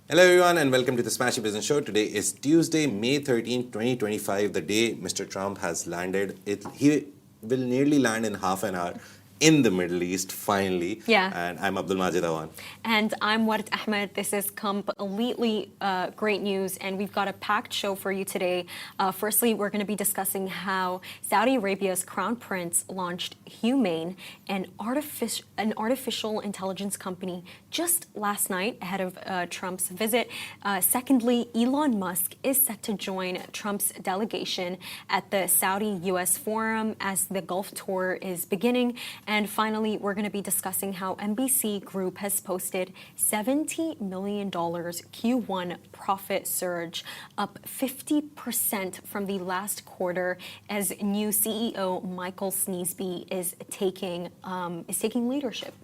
Hello everyone and welcome to the Smashy Business Show. Today is Tuesday, May 13th, 2025, the day Mr. Trump has landed. He will nearly land in half an hour in the Middle East, finally. Yeah. And I'm Abdul Majid Awan. And I'm Ward Ahmed. This is completely great news, and we've got a packed show for you today. Firstly, we're going to be discussing how Saudi Arabia's Crown Prince launched HUMAIN, an artificial intelligence company, just last night ahead of Trump's visit. Secondly, Elon Musk is set to join Trump's delegation at the Saudi-U.S. forum as the Gulf tour is beginning. And finally, we're going to be discussing how MBC Group has posted $70 million Q1 profit surge, up 50% from the last quarter, as new CEO Michael Sneesby is taking leadership.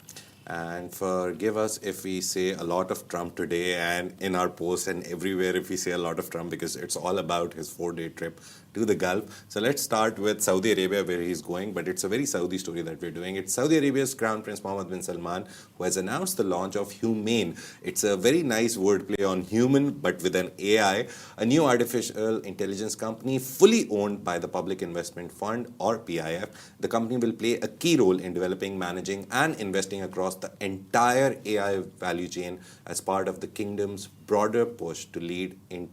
And forgive us if we say a lot of Trump today and in our posts and everywhere if we say a lot of Trump, because it's all about his 4-day trip to the Gulf. So let's start with Saudi Arabia, where he's going, but it's a very Saudi story that we're doing. It's Saudi Arabia's Crown Prince Mohammed bin Salman, who has announced the launch of HUMAIN. It's a very nice wordplay on human, but with an AI, a new artificial intelligence company fully owned by the Public Investment Fund, or PIF. The company will play a key role in developing, managing, and investing across the entire AI value chain as part of the kingdom's broader push to lead in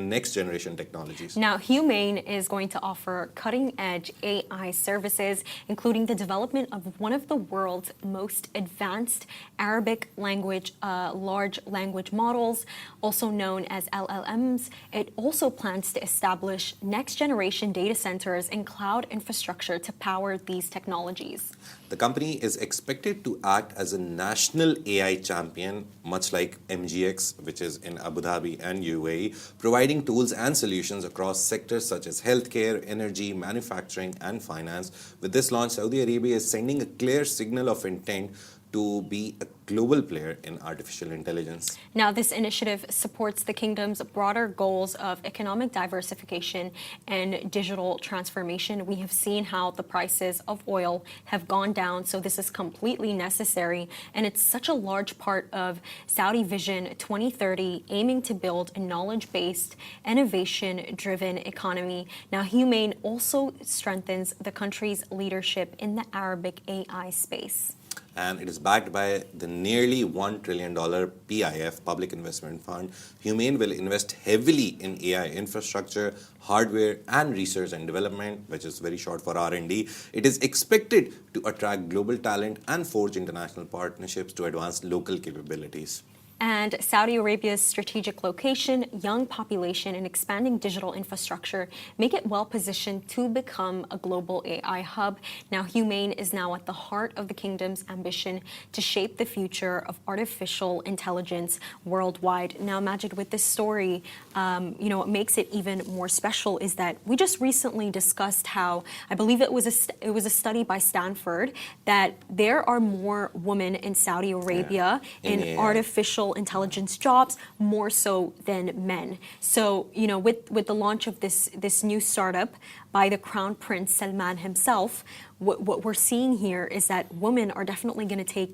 next-generation technologies. Now, HUMAIN is going to offer cutting-edge AI services, including the development of one of the world's most advanced Arabic language large language models, also known as LLMs. It also plans to establish next-generation data centers and cloud infrastructure to power these technologies. The company is expected to act as a national AI champion, much like MGX, which is in Abu Dhabi and UAE, providing tools and solutions across sectors such as healthcare, energy, manufacturing, and finance. With this launch, Saudi Arabia is sending a clear signal of intent to be a global player in artificial intelligence. Now, this initiative supports the kingdom's broader goals of economic diversification and digital transformation. We have seen how the prices of oil have gone down, so this is completely necessary, and it's such a large part of Saudi Vision 2030, aiming to build a knowledge-based, innovation-driven economy. Now, HUMAIN also strengthens the country's leadership in the Arabic AI space. And it is backed by the nearly $1 trillion PIF, Public Investment Fund. HUMAIN will invest heavily in AI infrastructure, hardware, and research and development, which is very short for R&D. It is expected to attract global talent and forge international partnerships to advance local capabilities. And Saudi Arabia's strategic location, young population, and expanding digital infrastructure make it well positioned to become a global AI hub. Now, HUMAIN is now at the heart of the kingdom's ambition to shape the future of artificial intelligence worldwide. Now, Majid, with this story, what makes it even more special is that we just recently discussed how, I believe it was a study by Stanford, that there are more women in Saudi Arabia in artificial intelligence jobs, more so than men. So, with the launch of this new startup by the Crown Prince Salman himself, what we're seeing here is that women are definitely going to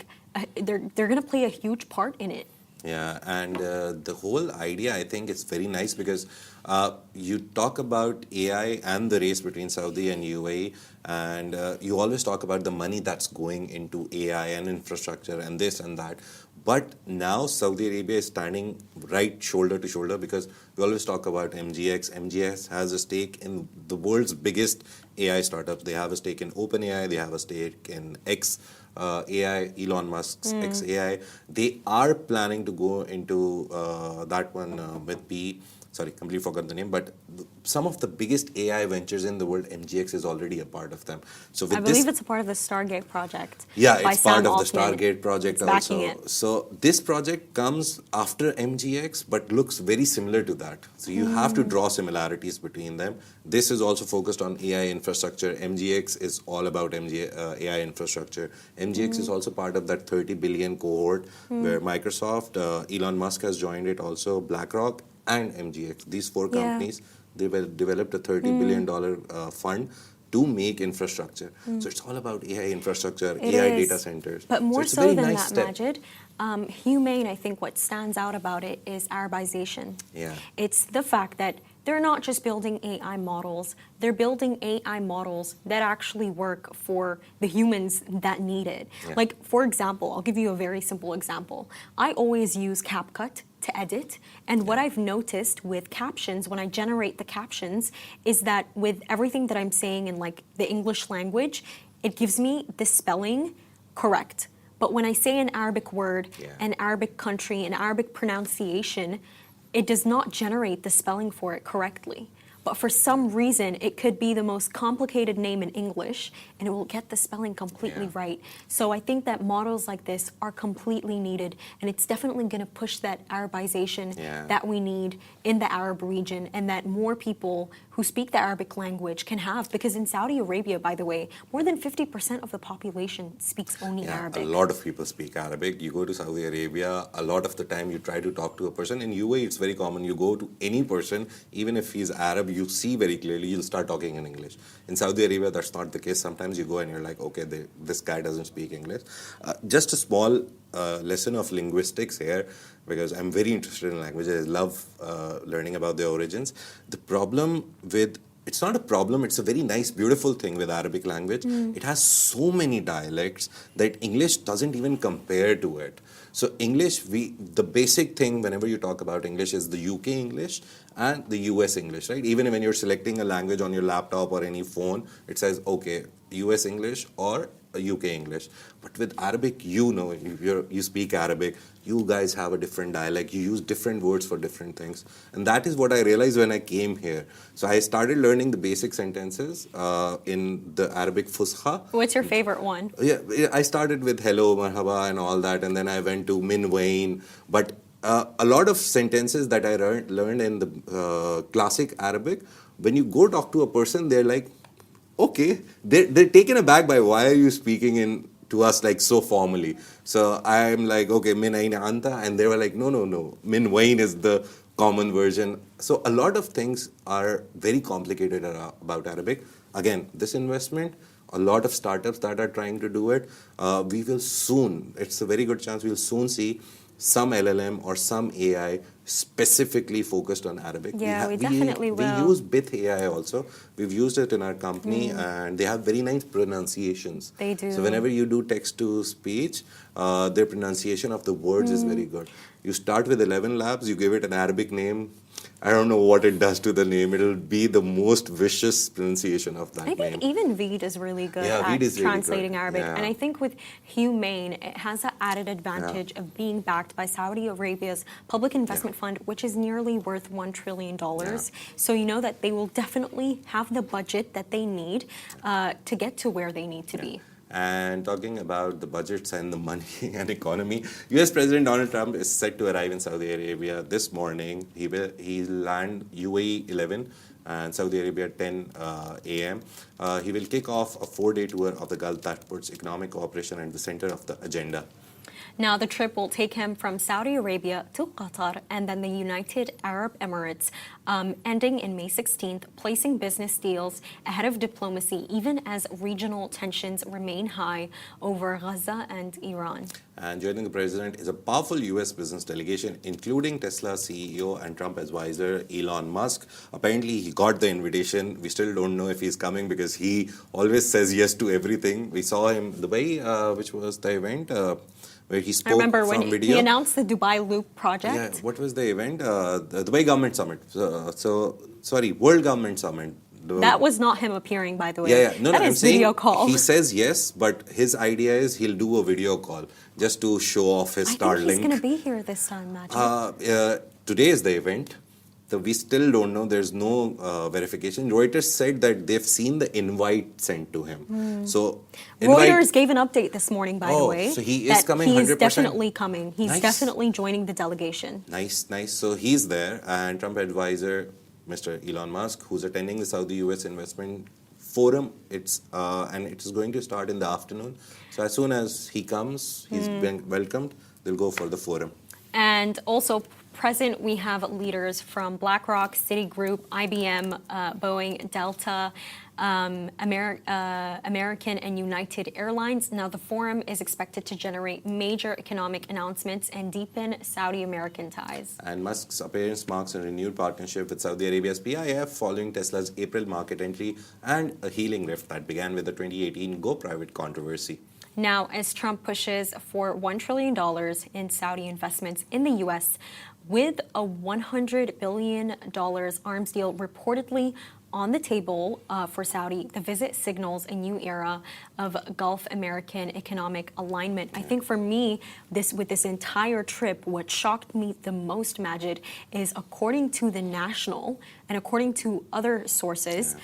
they're going to play a huge part in it. Yeah, and the whole idea, I think, is very nice because you talk about AI and the race between Saudi and UAE, and you always talk about the money that's going into AI and infrastructure and this and that. But now Saudi Arabia is standing right shoulder to shoulder, because we always talk about MGX. MGX has a stake in the world's biggest AI startups. They have a stake in OpenAI, they have a stake in AI, Elon Musk's XAI. They are planning to go into that one with PE. Sorry, completely forgot the name, but some of the biggest AI ventures in the world, MGX is already a part of them. So I believe it's a part of the Stargate project. Yeah, it's part of the Stargate project also. It. So this project comes after MGX, but looks very similar to that. So you have to draw similarities between them. This is also focused on AI infrastructure. MGX is all about AI infrastructure. MGX is also part of that 30 billion cohort where Microsoft, Elon Musk has joined it also, BlackRock, and MGX. These four companies, they developed a $30 billion fund to make infrastructure. So it's all about AI infrastructure, It AI is. data centers. But more it's a so very than nice that, step. Majid, HUMAIN, I think what stands out about it is Arabization. Yeah. It's the fact that they're not just building AI models, they're building AI models that actually work for the humans that need it. Yeah. Like, for example, I'll give you a very simple example. I always use CapCut to edit, and what I've noticed with captions, when I generate the captions, is that with everything that I'm saying in like the English language, it gives me the spelling correct. But when I say an Arabic word, an Arabic country, an Arabic pronunciation, it does not generate the spelling for it correctly. But for some reason, it could be the most complicated name in English, and it will get the spelling completely right. So I think that models like this are completely needed, and it's definitely going to push that Arabization that we need in the Arab region, and that more people who speak the Arabic language can have. Because in Saudi Arabia, by the way, more than 50% of the population speaks only Arabic. A lot of people speak Arabic. You go to Saudi Arabia, a lot of the time you try to talk to a person. In UAE, it's very common. You go to any person, even if he's Arab, you see very clearly, you'll start talking in English. In Saudi Arabia, that's not the case. Sometimes you go and you're like, okay, this guy doesn't speak English. Just a small lesson of linguistics here, because I'm very interested in languages. I love learning about their origins. The problem with it's not a problem, it's a very nice, beautiful thing with Arabic language. It has so many dialects that English doesn't even compare to it. So English, the basic thing whenever you talk about English is the UK English and the US English, right? Even when you're selecting a language on your laptop or any phone, it says, okay, US English or UK English. But with Arabic, if you speak Arabic, you guys have a different dialect, you use different words for different things. And that is what I realized when I came here. So I started learning the basic sentences in the Arabic Fusha. What's your favorite one? Yeah, I started with hello, marhaba and all that, and then I went to min wain. But a lot of sentences that I learned in the classic Arabic, when you go talk to a person, they're like, okay, they're taken aback by why are you speaking to us like so formally. So I'm like, okay, min aina anta, and they were like, no, min wain is the common version. So a lot of things are very complicated about Arabic. Again, this investment, a lot of startups that are trying to do it, we will soon, it's a very good chance we'll soon see some LLM or some AI specifically focused on Arabic. Yeah, we definitely will. We use Bith AI also. We've used it in our company, and they have very nice pronunciations. They do. So whenever you do text-to-speech, their pronunciation of the words is very good. You start with 11 labs, you give it an Arabic name. I don't know what it does to the name. It'll be the most vicious pronunciation of that name. I think even Veed is really good at translating Arabic. And I think with HUMAIN, it has the added advantage of being backed by Saudi Arabia's public investment fund, which is nearly worth $1 trillion. So you know that they will definitely have the budget that they need to get to where they need to be. And talking about the budgets and the money and economy, US President Donald Trump is set to arrive in Saudi Arabia this morning. He'll land UAE 11 and Saudi Arabia 10 a.m. He will kick off a 4-day tour of the Gulf that puts economic cooperation at the center of the agenda. Now, the trip will take him from Saudi Arabia to Qatar and then the United Arab Emirates, ending in May 16th, placing business deals ahead of diplomacy, even as regional tensions remain high over Gaza and Iran. And joining the president is a powerful U.S. business delegation, including Tesla CEO and Trump advisor Elon Musk. Apparently, he got the invitation. We still don't know if he's coming because he always says yes to everything. We saw him in Dubai, which was the event where he spoke. I remember when video. He announced the Dubai Loop project. Yeah, what was the event? The Dubai Government Summit. World Government Summit. That was not him appearing, by the way. Yeah. No, that I'm is saying video call. He says yes, but his idea is he'll do a video call just to show off his Starlink. I think he's going to be here this time, Majid. Today is the event. So we still don't know. There's no verification. Reuters said that they've seen the invite sent to him. So Reuters gave an update this morning, by the way. So he is coming 100%. He's definitely coming. He's definitely joining the delegation. Nice. So he's there. And Trump advisor, Mr. Elon Musk, who's attending the Saudi-U.S. investment forum. And it is going to start in the afternoon. So as soon as he comes, he's being welcomed. They'll go for the forum. And also present, we have leaders from BlackRock, Citigroup, IBM, Boeing, Delta, American and United Airlines. Now, the forum is expected to generate major economic announcements and deepen Saudi-American ties. And Musk's appearance marks a renewed partnership with Saudi Arabia's PIF following Tesla's April market entry and a healing rift that began with the 2018 Go Private controversy. Now, as Trump pushes for $1 trillion in Saudi investments in the U.S., with a $100 billion arms deal reportedly on the table for Saudi, the visit signals a new era of Gulf American economic alignment. I think for me, with this entire trip, what shocked me the most, Majid, is according to The National and according to other sources,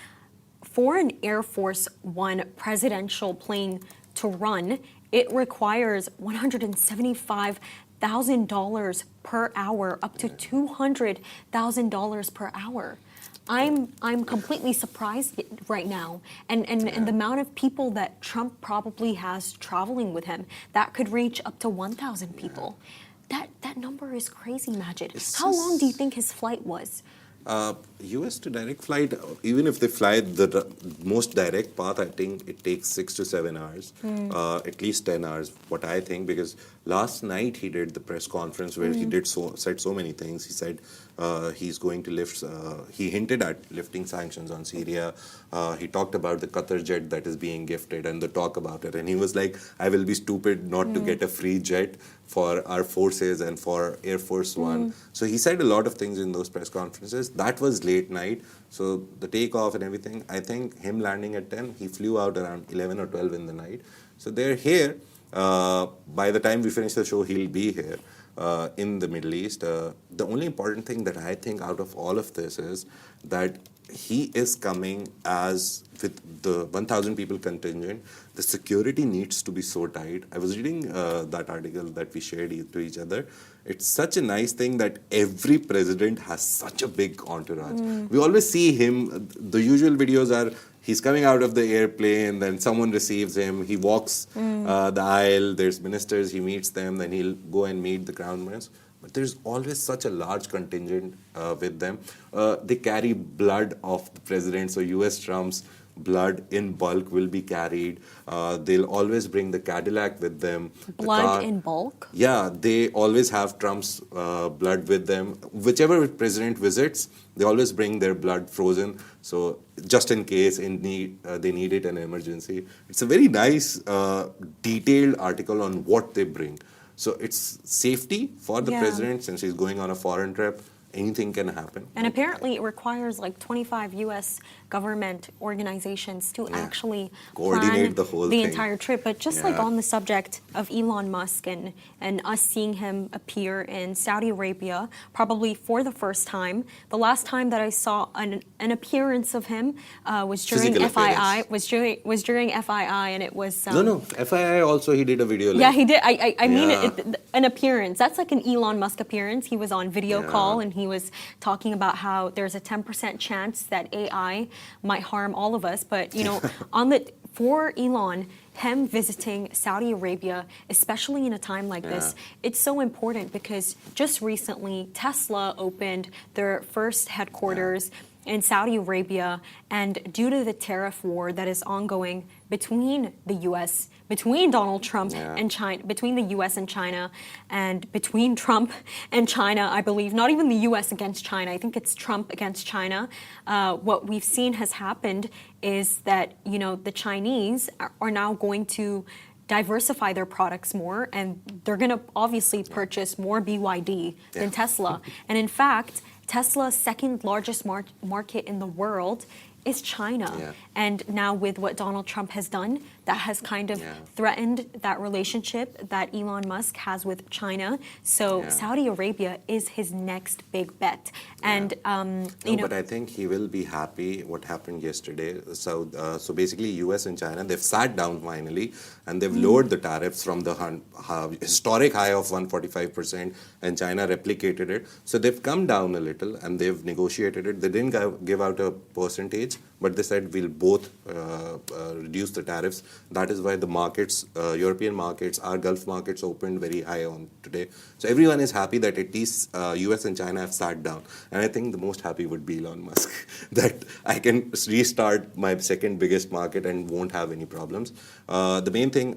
for an Air Force One presidential plane to run, it requires $175,000 per hour, up to $200,000 per hour. I'm completely surprised right now, and the amount of people that Trump probably has traveling with him, that could reach up to 1,000 people. That number is crazy, Majid. How long do you think his flight was? US to direct flight, even if they fly the most direct path, I think it takes 6 to 7 hours, at least 10 hours, what I think, because last night he did the press conference where he said so many things. He said he's going to lift, he hinted at lifting sanctions on Syria. He talked about the Qatar jet that is being gifted and the talk about it. And he was like, I will be stupid not to get a free jet for our forces and for Air Force One. So he said a lot of things in those press conferences. That was late night. So the takeoff and everything, I think him landing at 10, he flew out around 11 or 12 in the night. So they're here. By the time we finish the show, he'll be here in the Middle East. The only important thing that I think out of all of this is that he is coming as with the 1,000 people contingent. The security needs to be so tight. I was reading that article that we shared to each other. It's such a nice thing that every president has such a big entourage. We always see him, the usual videos are he's coming out of the airplane, then someone receives him, he walks the aisle, there's ministers, he meets them, then he'll go and meet the crown prince. But there's always such a large contingent with them. They carry blood of the president, so US Trump's blood in bulk will be carried. They'll always bring the Cadillac with them. Blood in bulk? Yeah, they always have Trump's blood with them. Whichever president visits, they always bring their blood frozen. So just in case they need it in an emergency. It's a very nice, detailed article on what they bring. So it's safety for the president since he's going on a foreign trip. Anything can happen. And apparently it requires like 25 U.S. government organizations to actually coordinate plan the entire trip. But just like on the subject of Elon Musk and us seeing him appear in Saudi Arabia, probably for the first time. The last time that I saw an appearance of him was during FII. Was during FII, and it was no FII also he did a video. Yeah, he did. I mean an appearance. That's like an Elon Musk appearance. He was on video call and he was talking about how there's a 10% chance that AI might harm all of us. But you know, for Elon, him visiting Saudi Arabia, especially in a time like this, it's so important because just recently Tesla opened their first headquarters in Saudi Arabia, and due to the tariff war that is ongoing between the U.S., between Donald Trump and China, between the U.S. and China, and between Trump and China, I believe, not even the U.S. against China, I think it's Trump against China. What we've seen has happened is that, you know, the Chinese are now going to diversify their products more, and they're going to obviously purchase more BYD than Tesla. And in fact, Tesla's second largest market in the world is China. And now with what Donald Trump has done, that has kind of threatened that relationship that Elon Musk has with China. So Saudi Arabia is his next big bet. And you know, but I think he will be happy what happened yesterday. So basically US and China, they've sat down finally and they've lowered the tariffs from the historic high of 145%, and China replicated it. So they've come down a little and they've negotiated it. They didn't give out a percentage, but they said we'll both reduce the tariffs. That is why the markets, European markets, our Gulf markets opened very high on today. So everyone is happy that at least US and China have sat down. And I think the most happy would be Elon Musk, that I can restart my second biggest market and won't have any problems. The main thing,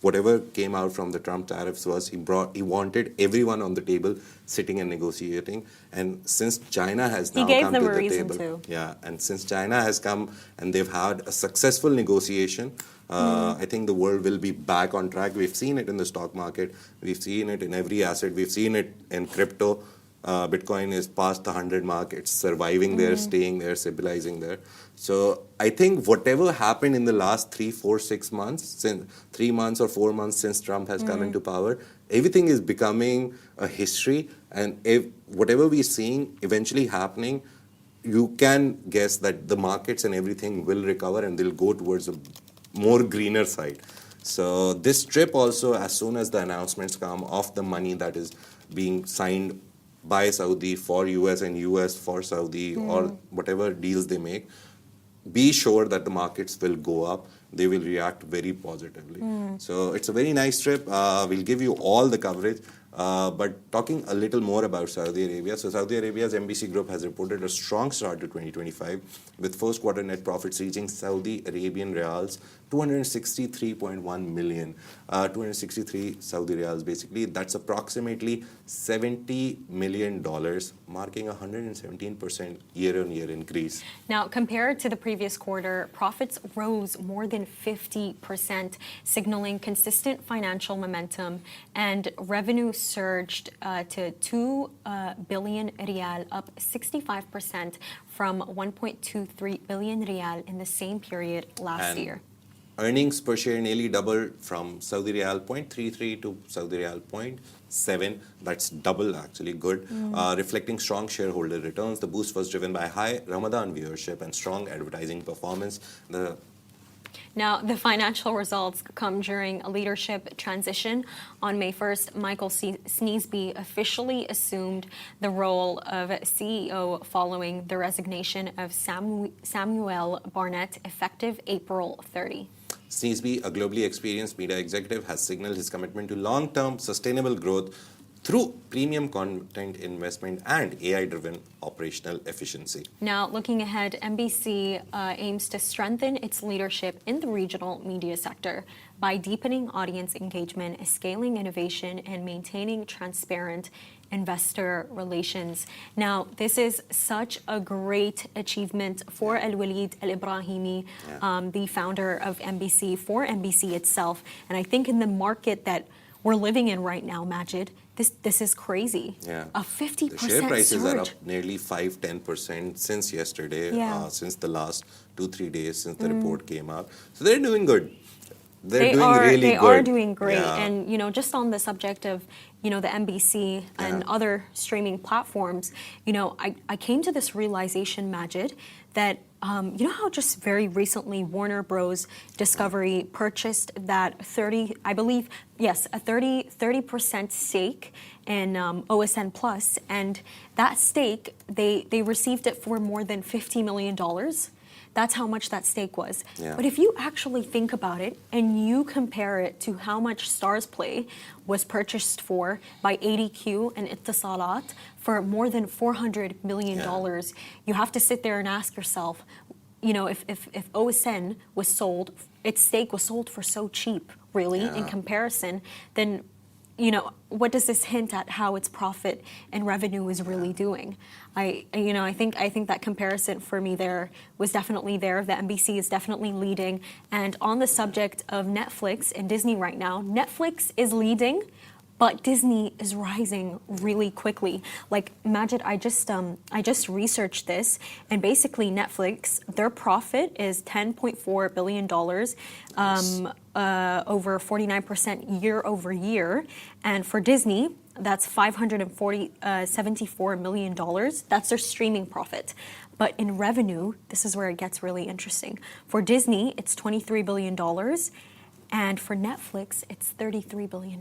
whatever came out from the Trump tariffs was he wanted everyone on the table sitting and negotiating. And since China has now come to the table, yeah, and since China has come and they've had a successful negotiation, I think the world will be back on track. We've seen it in the stock market. We've seen it in every asset. We've seen it in crypto. Bitcoin is past the 100 mark. It's surviving there, staying there, stabilizing there. So I think whatever happened in the last 3, 4, 6 months, since 3 months or 4 months since Trump has come into power, everything is becoming a history. And if whatever we're seeing eventually happening, you can guess that the markets and everything will recover and they'll go towards a more greener side. So this trip also, as soon as the announcements come of the money that is being signed by Saudi for US and US for Saudi or whatever deals they make, be sure that the markets will go up. They will react very positively. So it's a very nice trip. We'll give you all the coverage. But talking a little more about Saudi Arabia. So Saudi Arabia's MBC Group has reported a strong start to 2025 with first quarter net profits reaching Saudi Arabian Riyals 263.1 million. 263 Saudi Riyals basically. That's approximately $70 million, marking a 117% year-on-year increase. Now, compared to the previous quarter, profits rose more than 50%, signaling consistent financial momentum, and revenue surged to 2 billion riyal, up 65% from 1.23 billion riyal in the same period last year. Earnings per share nearly doubled from Saudi Riyal 0.33 to Saudi Riyal 0.7. That's double, actually, good. Reflecting strong shareholder returns. The boost was driven by high Ramadan viewership and strong advertising performance. Now, the financial results come during a leadership transition. On May 1st, Michael Sneesby officially assumed the role of CEO following the resignation of Samuel Barnett, effective April 30. Sneesby, a globally experienced media executive, has signaled his commitment to long-term sustainable growth through premium content investment and AI-driven operational efficiency. Now, looking ahead, MBC aims to strengthen its leadership in the regional media sector by deepening audience engagement, scaling innovation, and maintaining transparent investor relations. Now, this is such a great achievement for Al-Walid Al-Ibrahimi, the founder of MBC, for MBC itself. And I think in the market that we're living in right now, Majid, this is crazy. Yeah. A 50% The share prices surge. are up nearly 5-10% since yesterday, since the last 2-3 days since the report came out. So they're doing good. They are doing great. And, just on the subject of, the MBC and other streaming platforms, I came to this realization, Majid, that, how just very recently Warner Bros. Discovery purchased that 30% stake in OSN Plus, and that stake, they received it for more than $50 million. That's how much that stake was. Yeah. But if you actually think about it and you compare it to how much Stars Play was purchased for by ADQ and Ittisalat for more than $400 million, you have to sit there and ask yourself, if OSN was sold, its stake was sold for so cheap, really, in comparison, then what does this hint at how its profit and revenue is really doing? I think that comparison for me there was definitely there. The MBC is definitely leading. And on the subject of Netflix and Disney right now, Netflix is leading, but Disney is rising really quickly. Like, Majid, I just researched this, and basically Netflix, their profit is $10.4 billion, over 49% year over year. And for Disney, that's $574 million. That's their streaming profit. But in revenue, this is where it gets really interesting. For Disney, it's $23 billion. And for Netflix, it's $33 billion.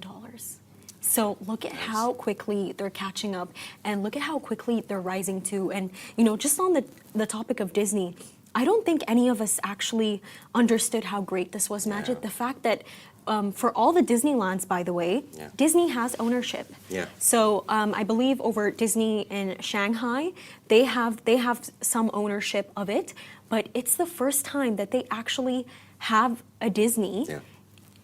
So look at how quickly they're catching up, and look at how quickly they're rising too. And, just on the topic of Disney, I don't think any of us actually understood how great this was, Majid. The fact that for all the Disneylands, by the way, Disney has ownership. So I believe over Disney in Shanghai, they have some ownership of it, but it's the first time that they actually have a Disney,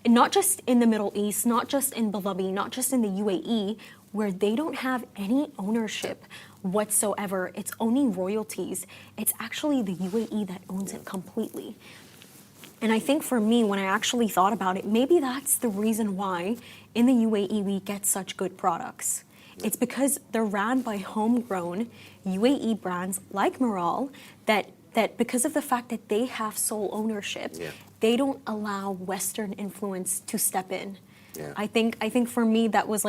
not just in the Middle East, not just in Abu Dhabi, not just in the UAE, where they don't have any ownership whatsoever. It's only royalties. It's actually the UAE that owns it completely. And I think for me, when I actually thought about it, maybe that's the reason why in the UAE we get such good products. It's because they're ran by homegrown UAE brands like Miral that because of the fact that they have sole ownership, they don't allow Western influence to step in. I think for me that was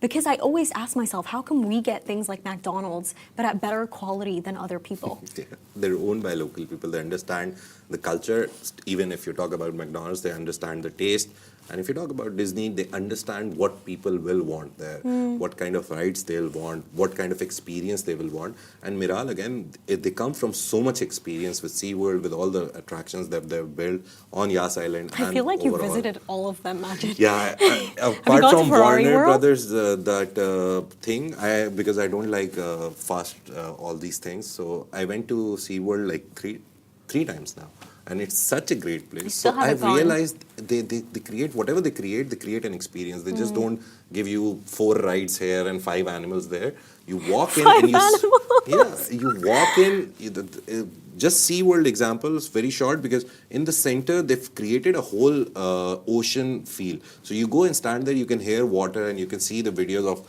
because I always ask myself, how come we get things like McDonald's but at better quality than other people? They're owned by local people. They understand the culture. Even if you talk about McDonald's, they understand the taste. And if you talk about Disney, they understand what people will want there, what kind of rides they'll want, what kind of experience they will want. And Miral, again, they come from so much experience with SeaWorld, with all the attractions that they've built on Yas Island. I feel like you visited all of them, Majid. Yeah, apart from Warner Brothers, that thing, because I don't like all these things, so I went to SeaWorld like three times now. And it's such a great place. So I've realized they create whatever they create an experience. They just don't give you 4 rides here and 5 animals there. You walk in and you walk in. Just SeaWorld example is very short because in the center they've created a whole ocean feel. So you go and stand there, you can hear water and you can see the videos of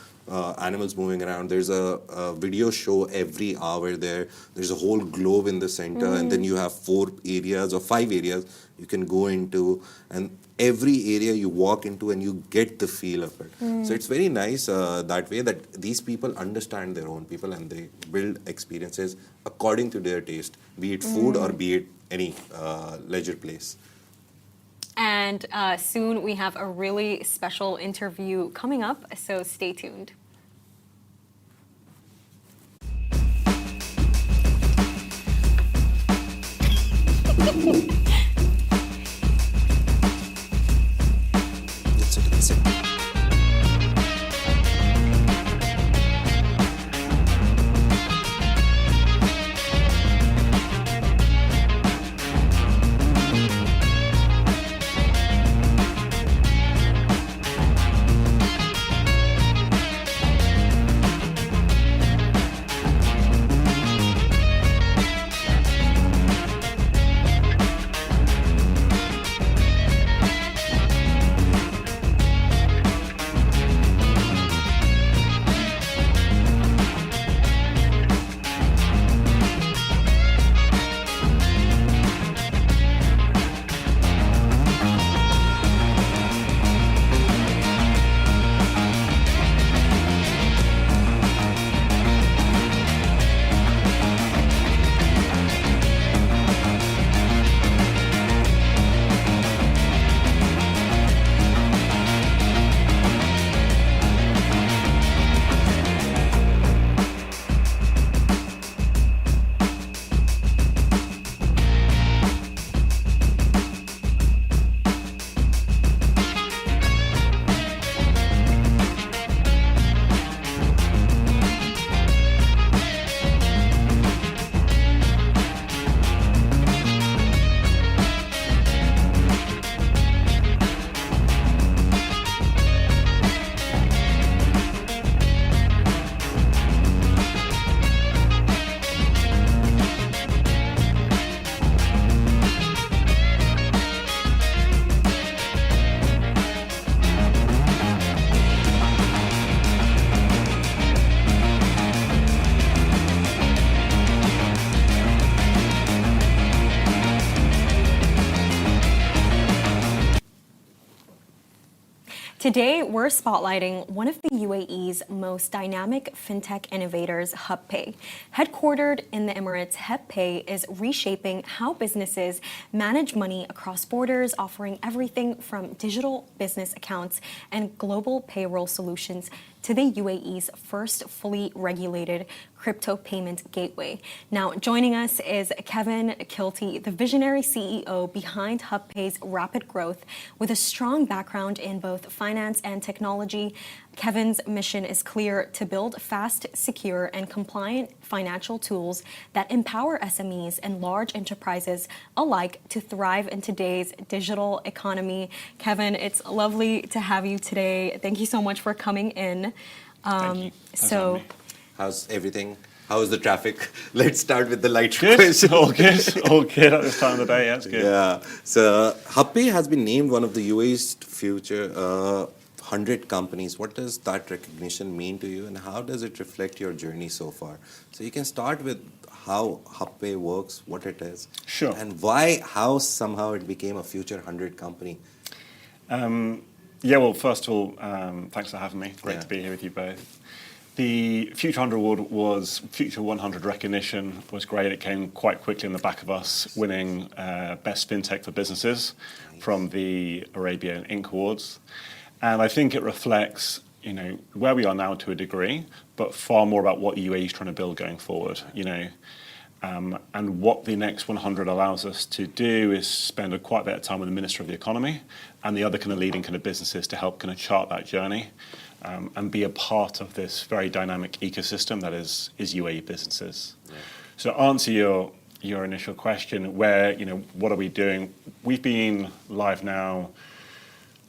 animals moving around. There's a video show every hour there. There's a whole globe in the center, and then you have 4 areas or 5 areas you can go into, and every area you walk into and you get the feel of it. So it's very nice that way that these people understand their own people and they build experiences according to their taste, be it food or be it any leisure place. And soon we have a really special interview coming up, so stay tuned. Today, we're spotlighting one of the UAE's most dynamic fintech innovators, Hubpay. Headquartered in the Emirates, Hubpay is reshaping how businesses manage money across borders, offering everything from digital business accounts and global payroll solutions to the UAE's first fully regulated crypto payment gateway. Now, joining us is Kevin Kilty, the visionary CEO behind Hubpay's rapid growth. With a strong background in both finance and technology, Kevin's mission is clear: to build fast, secure, and compliant financial tools that empower SMEs and large enterprises alike to thrive in today's digital economy. Kevin, it's lovely to have you today. Thank you so much for coming in. Thank you. Thanks for having me. How's everything? How's the traffic? Let's start with the light Good. question. All good. All good at this time of the day. Yeah, it's good. Yeah. So Hubpay has been named one of the UAE's future 100 companies. What does that recognition mean to you, and how does it reflect your journey so far? So you can start with how Hubpay works, what it is, Sure. and how somehow it became a future 100 company. Yeah, well, first of all, thanks for having me. Great Yeah. to be here with you both. The Future 100 award was Future 100 recognition was great. It came quite quickly on the back of us winning Best Fintech for Businesses from the Arabia Inc. Awards. And I think it reflects, where we are now to a degree, but far more about what UAE is trying to build going forward, and what the next 100 allows us to do is spend quite a bit of time with the Minister of the Economy and the other kind of leading kind of businesses to help kind of chart that journey, and be a part of this very dynamic ecosystem that is UAE businesses. Yeah. So to answer your initial question, what are we doing? We've been live now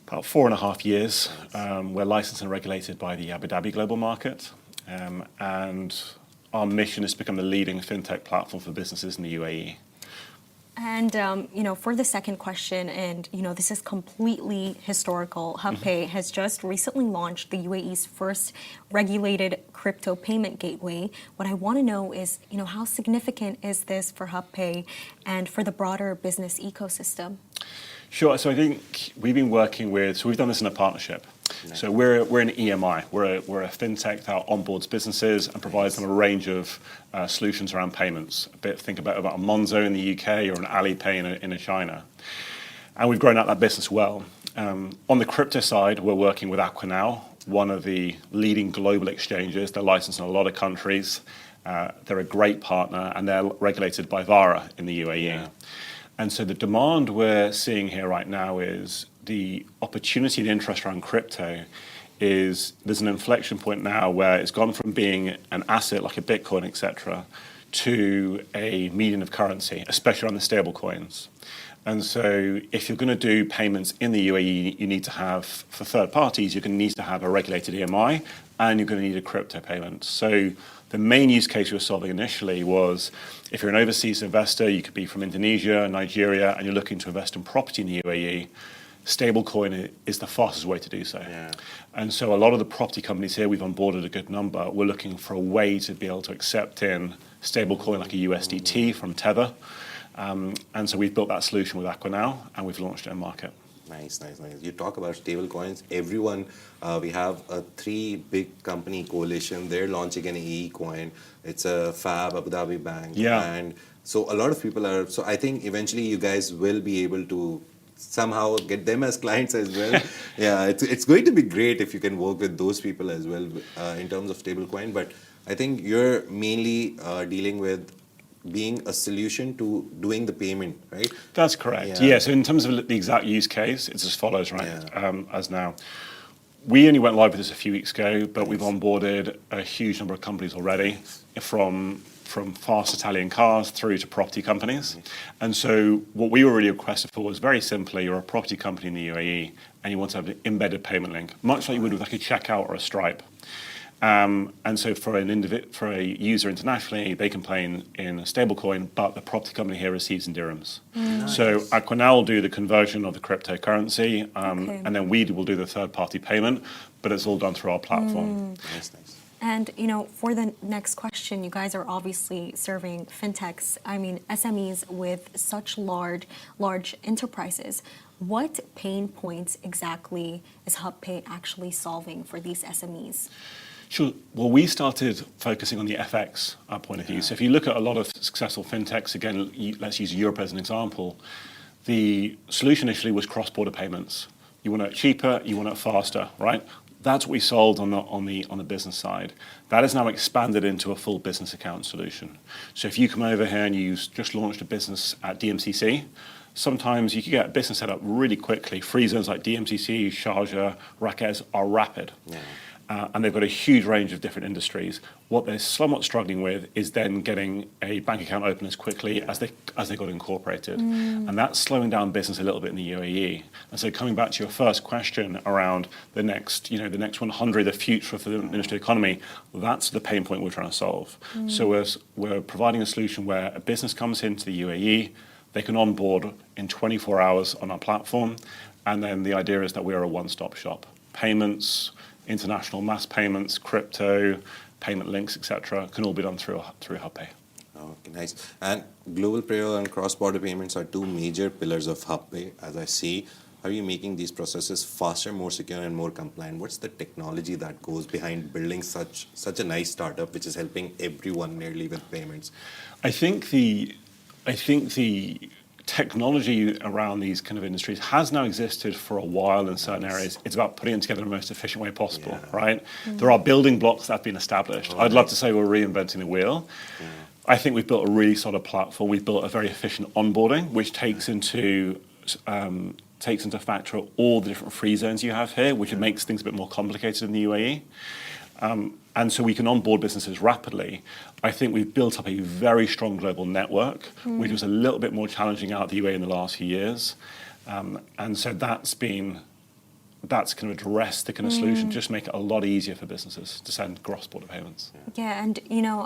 about 4.5 years. We're licensed and regulated by the Abu Dhabi global market, and our mission is to become the leading fintech platform for businesses in the UAE. And, for the second question, and, this is completely historical, Hubpay has just recently launched the UAE's first regulated crypto payment gateway. What I want to know is, how significant is this for Hubpay and for the broader business ecosystem? Sure. So I think we've been working so we've done this in a partnership. Nice. So we're an EMI. We're a fintech that onboards businesses and provides them a range of solutions around payments. Think about a Monzo in the UK or an Alipay in China. And we've grown out that business well. On the crypto side, we're working with Aquanau, one of the leading global exchanges. They're licensed in a lot of countries. They're a great partner, and they're regulated by VARA in the UAE. Yeah. And so the demand we're seeing here right now is the opportunity and interest around crypto there's an inflection point now where it's gone from being an asset like a Bitcoin, etc., to a medium of currency, especially on the stable coins. And so if you're going to do payments in the UAE, you need to have, for third parties, you're going to need to have a regulated EMI, and you're going to need a crypto payment. So the main use case we were solving initially was if you're an overseas investor, you could be from Indonesia, Nigeria, and you're looking to invest in property in the UAE, stablecoin is the fastest way to do so. Yeah. And so a lot of the property companies here, we've onboarded a good number. We're looking for a way to be able to accept in stablecoin like a USDT from Tether. And so we've built that solution with Aquanau, and we've launched it in market. Nice. You talk about stable coins. Everyone, we have a 3 big company coalition. They're launching an AE coin. It's a FAB, Abu Dhabi bank. Yeah. And so a lot of people are, so I think eventually you guys will be able to somehow get them as clients as well. Yeah, it's going to be great if you can work with those people as well in terms of stablecoin. But I think you're mainly dealing with being a solution to doing the payment, right? That's correct. Yeah. So in terms of the exact use case, it's as follows, right? Yeah. As now. We only went live with this a few weeks ago, but we've onboarded a huge number of companies already, from fast Italian cars through to property companies. And so what we were really requested for was very simply, you're a property company in the UAE and you want to have an embedded payment link, much like you would with like a checkout or a Stripe. And so for a user internationally, they can pay in a stablecoin, but the property company here receives in dirhams. Nice. So Aquanau will do the conversion of the cryptocurrency, and then we will do the third-party payment, but it's all done through our platform. Nice. And, for the next question, you guys are obviously serving fintechs, SMEs with such large enterprises. What pain points exactly is Hubpay actually solving for these SMEs? Sure. Well, we started focusing on the FX point of view. So if you look at a lot of successful fintechs, again, let's use Europe as an example, the solution initially was cross-border payments. you want it cheaper, you want it faster, right? That's what we sold on the business side. That is now expanded into a full business account solution. So if you come over here and you just launched a business at DMCC, sometimes you can get a business set up really quickly. Free zones like DMCC, Sharjah, Raquez are rapid. Yeah. And they've got a huge range of different industries. What they're somewhat struggling with is then getting a bank account open as quickly as they got incorporated. And that's slowing down business a little bit in the UAE. And so coming back to your first question around the next 100, the future for the industry economy, that's the pain point we're trying to solve. So we're providing a solution where a business comes into the UAE, they can onboard in 24 hours on our platform, and then the idea is that we are a one-stop shop. Payments, international mass payments, crypto, payment links, etc., can all be done through Hubpay. Okay, nice. And global payroll and cross-border payments are two major pillars of Hubpay, as I see. How are you making these processes faster, more secure, and more compliant? What's the technology that goes behind building such a nice startup, which is helping everyone nearly with payments? I think the technology around these kind of industries has now existed for a while in certain areas. It's about putting it together in the most efficient way possible, right? There are building blocks that have been established. I'd love to say we're reinventing the wheel. I think we've built a really solid platform. We've built a very efficient onboarding, which takes into factor all the different free zones you have here, which makes things a bit more complicated in the UAE. And so we can onboard businesses rapidly. I think we've built up a very strong global network, which was a little bit more challenging out of the UAE in the last few years. And so that's kind of addressed the kind of solution, just make it a lot easier for businesses to send cross-border payments. Yeah, and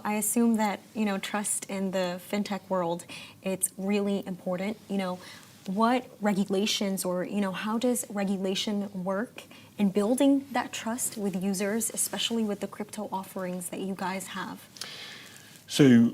I assume that trust in the fintech world, it's really important. What regulations or how does regulation work in building that trust with users, especially with the crypto offerings that you guys have? So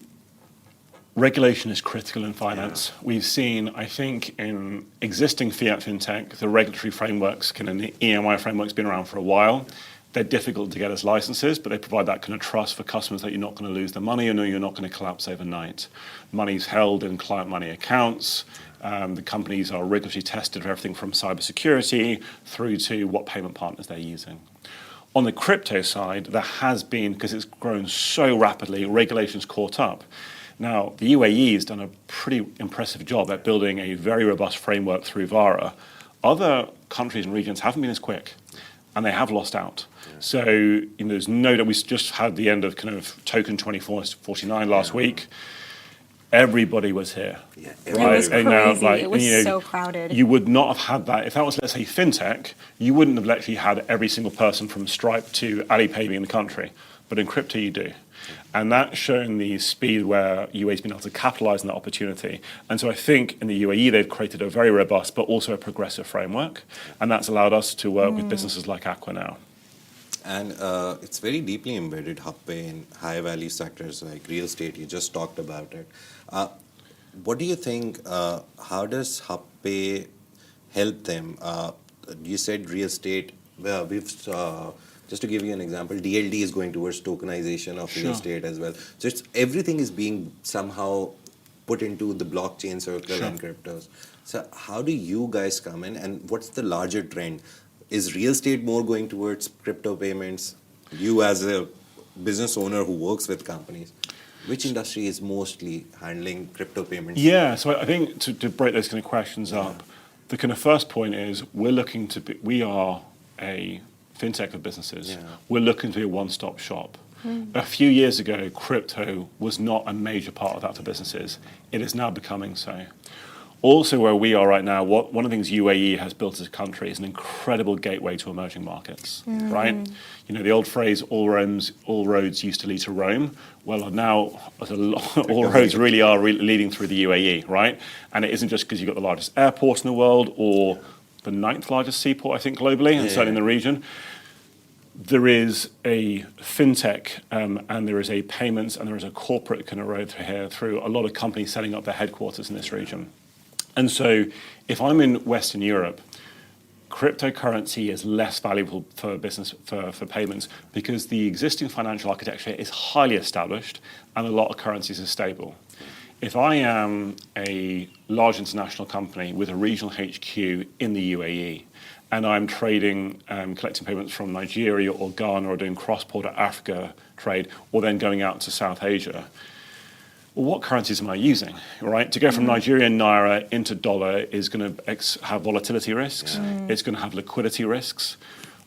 regulation is critical in finance. We've seen, I think, in existing fiat fintech, the regulatory frameworks, kind of the EMI framework's been around for a while. They're difficult to get as licenses, but they provide that kind of trust for customers that you're not going to lose the money and you're not going to collapse overnight. Money's held in client money accounts. The companies are rigorously tested for everything from cybersecurity through to what payment partners they're using. On the crypto side, there has been, because it's grown so rapidly, regulations caught up. Now, the UAE has done a pretty impressive job at building a very robust framework through VARA. Other countries and regions haven't been as quick, and they have lost out. So there's no doubt. We just had the end of kind of token 2449 last week. Everybody was here. Yeah, it was crazy. Now, it was so crowded. You would not have had that. If that was, let's say, fintech, you wouldn't have actually had every single person from Stripe to Alipay in the country. But in crypto, you do. And that's shown the speed where UAE's been able to capitalize on that opportunity. And so I think in the UAE, they've created a very robust, but also a progressive framework. And that's allowed us to work with businesses like Aqua now. And it's very deeply embedded, Hubpay, in high-value sectors like real estate. You just talked about it. What do you think, how does Hubpay help them? You said real estate. Just to give you an example, DLD is going towards tokenization of real estate as well. So everything is being somehow put into the blockchain circle and cryptos. So how do you guys come in, and what's the larger trend? Is real estate more going towards crypto payments? You as a business owner who works with companies, which industry is mostly handling crypto payments? Yeah, so I think to break those kind of questions up, the kind of first point is we are a fintech for businesses. We're looking to be a one-stop shop. A few years ago, crypto was not a major part of that for businesses. It is now becoming so. Also, where we are right now, one of the things UAE has built as a country is an incredible gateway to emerging markets, right? The old phrase, all roads used to lead to Rome. Well, now all roads really are leading through the UAE, right? And it isn't just because you've got the largest airport in the world or the 9th largest seaport, I think, globally, and certainly in the region. There is a fintech and there is a payments and there is a corporate kind of road through a lot of companies setting up their headquarters in this region. And so if I'm in Western Europe, cryptocurrency is less valuable for business, for payments, because the existing financial architecture is highly established and a lot of currencies are stable. If I am a large international company with a regional HQ in the UAE and I'm trading, collecting payments from Nigeria or Ghana, or doing cross-border Africa trade, or then going out to South Asia, well, what currencies am I using, right? To go from Nigerian naira into dollar is going to have volatility risks. It's going to have liquidity risks.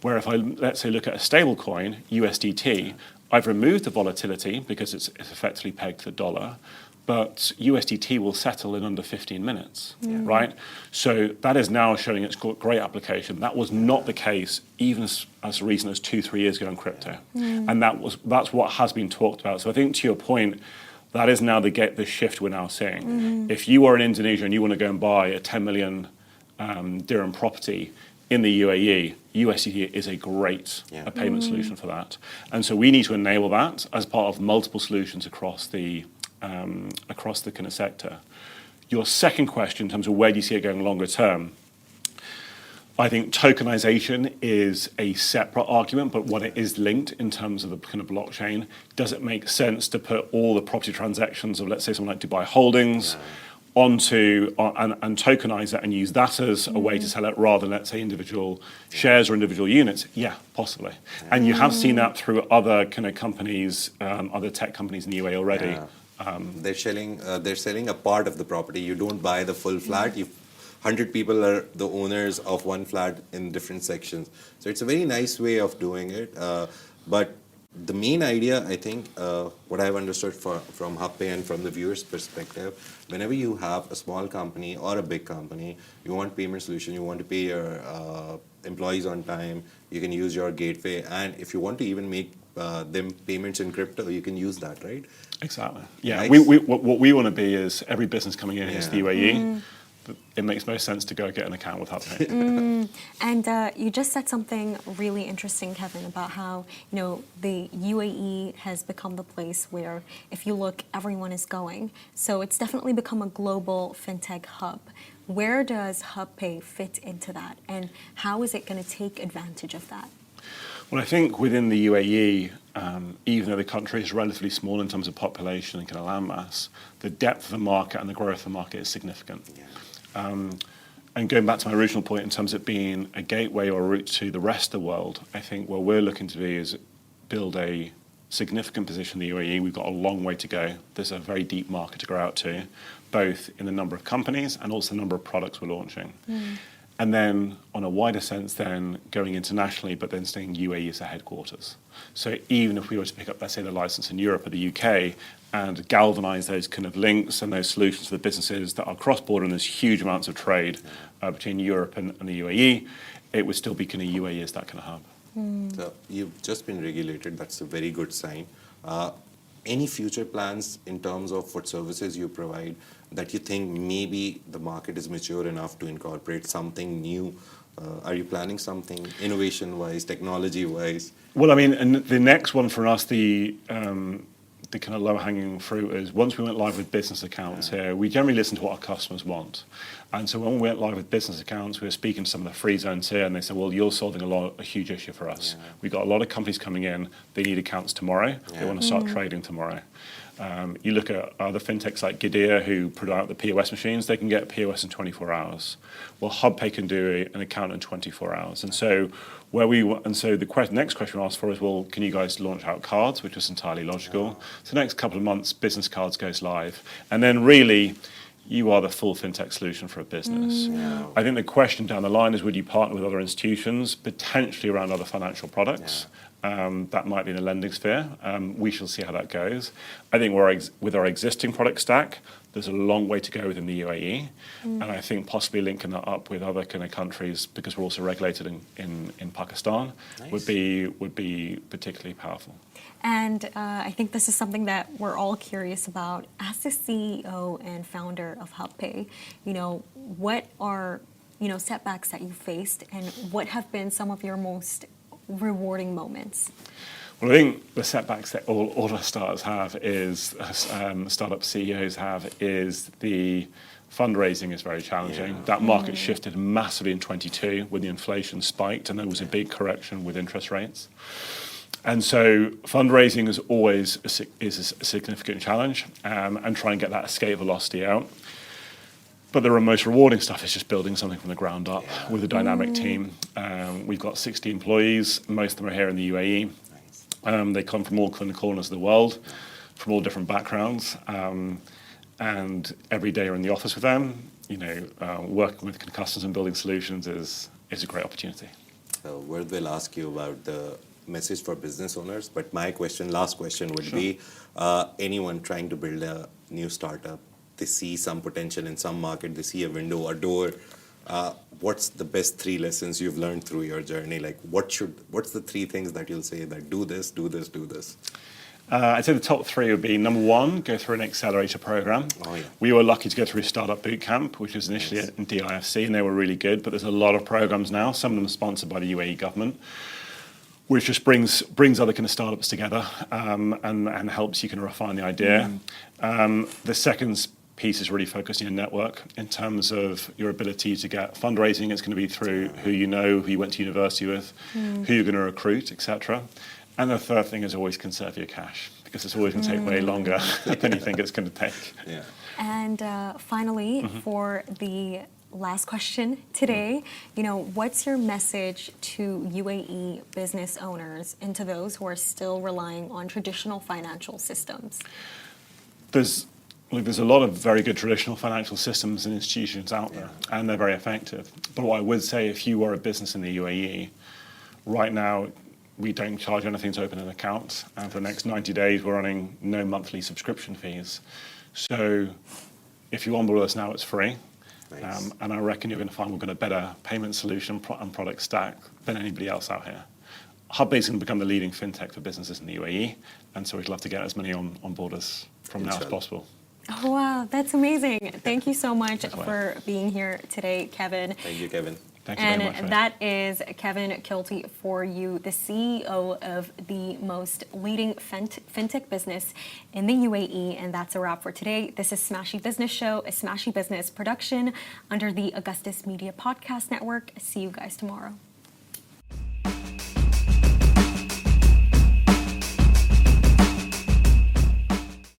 Where if I, let's say, look at a stable coin, USDT, I've removed the volatility because it's effectively pegged to the dollar, but USDT will settle in under 15 minutes, right? So that is now showing it's got great application. That was not the case even as recent as 2-3 years ago in crypto. And that's what has been talked about. So I think to your point, that is now the shift we're now seeing. If you are in Indonesia and you want to go and buy a 10 million dirham property in the UAE, USDT is a great payment solution for that. And so we need to enable that as part of multiple solutions across the kind of sector. Your second question in terms of where do you see it going longer term, I think tokenization is a separate argument, but when it is linked in terms of the kind of blockchain, does it make sense to put all the property transactions of, let's say, someone like Dubai Holdings onto and tokenize that and use that as a way to sell it rather than, let's say, individual shares or individual units? Yeah, possibly. And you have seen that through other kind of companies, other tech companies in the UAE already. They're selling a part of the property. You don't buy the full flat. 100 people are the owners of one flat in different sections. So it's a very nice way of doing it. But the main idea, I think, what I've understood from Hubpay and from the viewer's perspective, whenever you have a small company or a big company, you want payment solution, you want to pay your employees on time, you can use your gateway, and if you want to even make them payments in crypto, you can use that, right? Exactly. Yeah. Nice. What we want to be is every business coming in into the UAE. It makes most sense to go get an account with Hubpay. And you just said something really interesting, Kevin, about how the UAE has become the place where, if you look, everyone is going. So it's definitely become a global fintech hub. Where does Hubpay fit into that, and how is it going to take advantage of that? Well, I think within the UAE, even though the country is relatively small in terms of population and kind of landmass, the depth of the market and the growth of the market is significant. And going back to my original point in terms of it being a gateway or a route to the rest of the world, I think what we're looking to do is build a significant position in the UAE. We've got a long way to go. There's a very deep market to grow out to, both in the number of companies and also the number of products we're launching. And then on a wider sense, then going internationally, but then staying UAE as a headquarters. So even if we were to pick up, let's say, the license in Europe or the UK and galvanize those kind of links and those solutions for the businesses that are cross-border, and there's huge amounts of trade between Europe and the UAE, it would still be kind of UAE as that kind of hub. So you've just been regulated. That's a very good sign. Any future plans in terms of what services you provide that you think maybe the market is mature enough to incorporate something new? Are you planning something innovation-wise, technology-wise? Well, I mean, and the next one for us, the kind of low-hanging fruit is once we went live with business accounts here, we generally listen to what our customers want. And so when we went live with business accounts, we were speaking to some of the free zones here, and they said, well, you're solving a huge issue for us. We've got a lot of companies coming in, they need accounts tomorrow, they want to start trading tomorrow. You look at other fintechs like Gideon who put out the POS machines, they can get POS in 24 hours. Well, Hubpay can do an account in 24 hours. And so the next question we asked for is, well, can you guys launch out cards, which was entirely logical. So the next couple of months, business cards goes live. And then really, you are the full fintech solution for a business. I think the question down the line is, would you partner with other institutions, potentially around other financial products? That might be in the lending sphere. We shall see how that goes. I think with our existing product stack, there's a long way to go within the UAE. And I think possibly linking that up with other kind of countries, because we're also regulated in Pakistan, would be particularly powerful. And I think this is something that we're all curious about. As the CEO and founder of Hubpay, what are setbacks that you faced, and what have been some of your most rewarding moments? Well, I think the setbacks that all our startups have is, startup CEOs have, is the fundraising is very challenging. That market shifted massively in 22 when the inflation spiked, and there was a big correction with interest rates. And so fundraising is always a significant challenge, and try and get that escape velocity out. But the most rewarding stuff is just building something from the ground up with a dynamic team. We've got 60 employees. Most of them are here in the UAE. Nice. They come from all corners of the world, from all different backgrounds. And every day you're in the office with them, working with customers and building solutions is a great opportunity. So Worth will ask you about the message for business owners, but my last question would be, anyone trying to build a new startup, they see some potential in some market, they see a window, a door, what's the best 3 lessons you've learned through your journey? Like, what's the 3 things that you'll say that do this, do this, do this? I'd say the top 3 would be, number 1, go through an accelerator program. Oh, yeah. We were lucky to go through Startup Bootcamp, which was initially in DIFC, and they were really good, but there's a lot of programs now, some of them are sponsored by the UAE government, which just brings other kind of startups together and helps you kind of refine the idea. The second piece is really focusing on network in terms of your ability to get fundraising. It's going to be through who you know, who you went to university with, who you're going to recruit, etc. And the third thing is always conserve your cash, because it's always going to take way longer than you think it's going to take. Yeah. And finally, for the last question today, what's your message to UAE business owners and to those who are still relying on traditional financial systems? There's a lot of very good traditional financial systems and institutions out there, and they're very effective. But what I would say, if you are a business in the UAE, right now, we don't charge anything to open an account, and for the next 90 days, we're running no monthly subscription fees. So if you onboard us now, it's free. Nice. And I reckon you're going to find we've got a better payment solution and product stack than anybody else out here. Hubpay is going to become the leading fintech for businesses in the UAE, and so we'd love to get as many on board as from now as possible. Oh, wow, that's amazing. Thank you so much for being here today, Kevin. Thank you, Kevin. Thank you very much. And that is Kevin Kilty for you, the CEO of the most leading fintech business in the UAE. And that's a wrap for today. This is Smashy Business Show, a Smashy Business production under the Augustus Media Podcast Network. See you guys tomorrow.